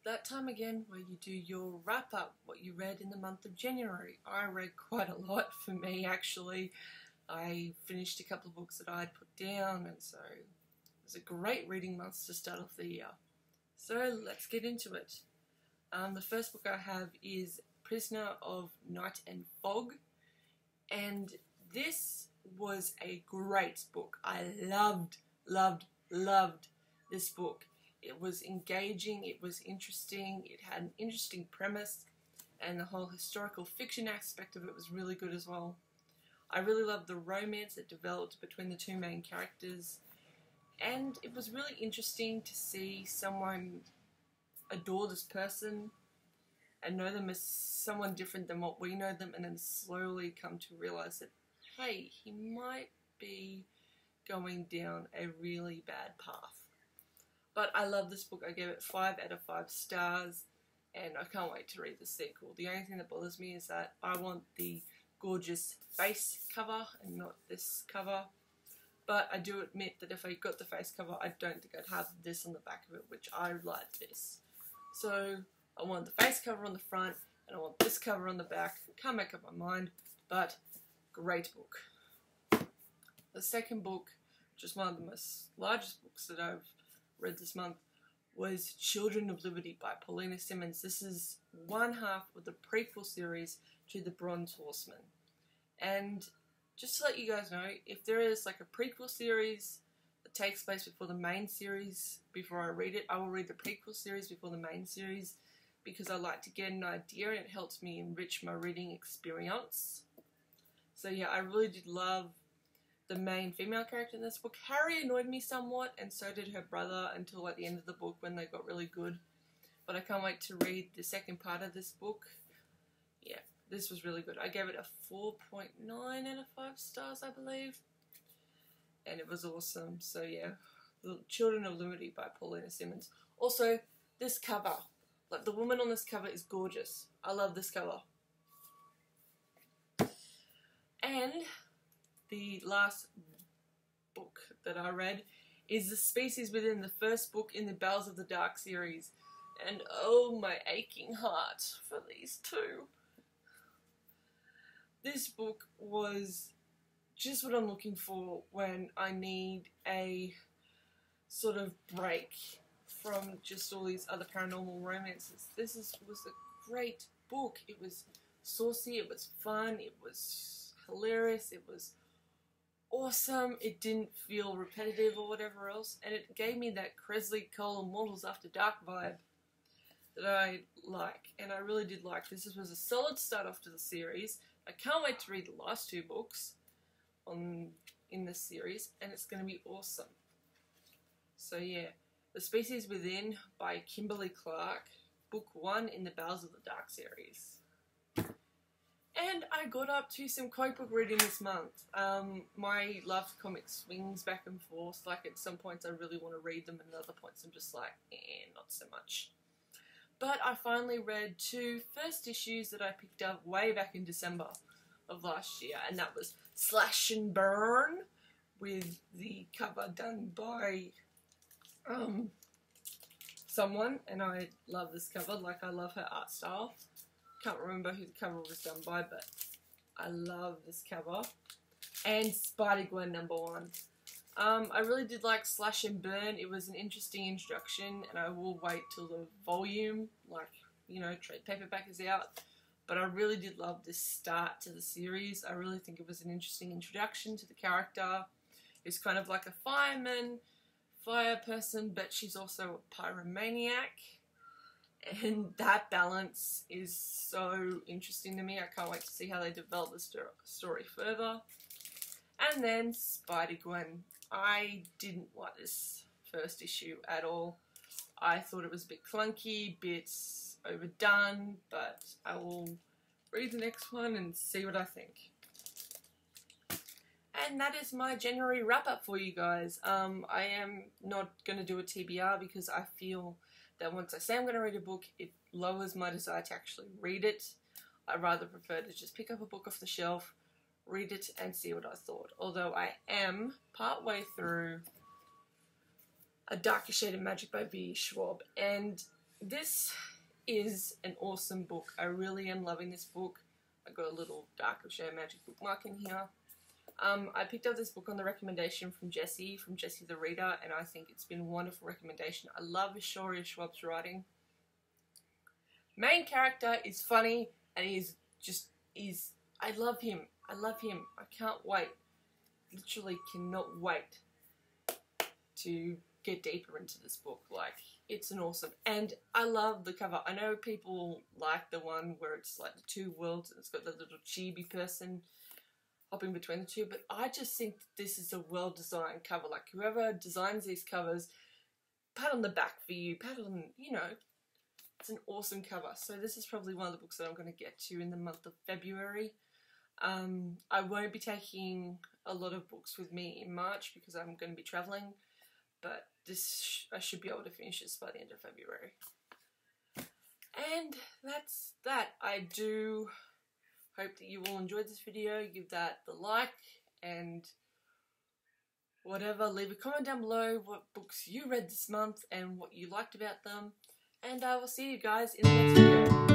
that time again where you do your wrap up, what you read in the month of January. I read quite a lot for me actually. I finished a couple of books that I'd put down, and so it was a great reading month to start off the year. So let's get into it. The first book I have is Prisoner of Night and Fog, and this was a great book. I loved this book. It was engaging, it was interesting, it had an interesting premise, and the whole historical fiction aspect of it was really good as well. I really loved the romance that developed between the two main characters, and it was really interesting to see someone adore this person and know them as someone different than what we know them, and then slowly come to realize that, hey, he might be going down a really bad path. But I love this book. I gave it 5 out of 5 stars, and I can't wait to read the sequel. The only thing that bothers me is that I want the gorgeous face cover and not this cover. But I do admit that if I got the face cover, I don't think I'd have this on the back of it, which I like this. So I want the face cover on the front, and I want this cover on the back. Can't make up my mind, but great book. The second book, which is one of the most largest books that I've read this month, was Children of Liberty by Paulina Simmons. This is one half of the prequel series to The Bronze Horseman. And just to let you guys know, if there is like a prequel series that takes place before the main series, before I read it, I will read the prequel series before the main series, because I like to get an idea and it helps me enrich my reading experience. So yeah, I really did love the main female character in this book. Harry annoyed me somewhat, and so did her brother until at the end of the book when they got really good. But I can't wait to read the second part of this book. Yeah, this was really good. I gave it a 4.9 out of 5 stars, I believe. And it was awesome. So yeah, The Children of Liberty by Paulina Simmons. Also, this cover. Like, the woman on this cover is gorgeous. I love this cover. And the last book that I read is The Species Within, the first book in the Bells of the Dark series. And oh, my aching heart for these two. This book was just what I'm looking for when I need a sort of break from just all these other paranormal romances. This was a great book. It was saucy, it was fun, it was hilarious, it was awesome, it didn't feel repetitive or whatever else, and it gave me that Kresley Cole Immortals After Dark vibe that I like, and I really did like this. This was a solid start off to the series. I can't wait to read the last 2 books in this series, and it's going to be awesome. So yeah, The Species Within by Kimberly Clark, book 1 in the Bells of the Dark series. And I got up to some comic book reading this month. My love for comics swings back and forth. Like, at some points I really want to read them, and at other points I'm just like, not so much. But I finally read 2 first issues that I picked up way back in December of last year, and that was Slash and Burn, with the cover done by someone, and I love this cover. Like, I love her art style. Can't remember who the cover was done by, but I love this cover. And Spider-Gwen #1. I really did like Slash and Burn. It was an interesting introduction, and I will wait till the volume, like, you know, trade paperback is out. But I really did love this start to the series. I really think it was an interesting introduction to the character. It's kind of like a fireman, fire person, but she's also a pyromaniac. And that balance is so interesting to me. I can't wait to see how they develop the story further. And then Spider-Gwen. I didn't like this first issue at all. I thought it was a bit clunky, bit overdone, but I will read the next one and see what I think. And that is my January wrap-up for you guys. I am not going to do a TBR because I feel that once I say I'm going to read a book, it lowers my desire to actually read it. I rather prefer to just pick up a book off the shelf, read it, and see what I thought. Although I am partway through A Darker Shade of Magic by V. Schwab, and this is an awesome book. I really am loving this book. I got a little Dark of Shadow Magic bookmark in here. I picked up this book on the recommendation from Jessie the Reader, and I think it's been a wonderful recommendation. I love Victoria Schwab's writing. Main character is funny, and I love him. I love him. I can't wait. Literally cannot wait to get deeper into this book. Like, it's an awesome, and I love the cover. I know people like the one where it's like the two worlds and it's got the little chibi person hopping between the two, but I just think this is a well-designed cover. Like, whoever designs these covers, pat on the back for you, pat on, you know, it's an awesome cover. So this is probably one of the books that I'm going to get to in the month of February. I won't be taking a lot of books with me in March because I'm going to be travelling, but I should be able to finish this by the end of February. And that's that. I do hope that you all enjoyed this video. Give that the like and whatever. Leave a comment down below what books you read this month and what you liked about them. And I will see you guys in the next video.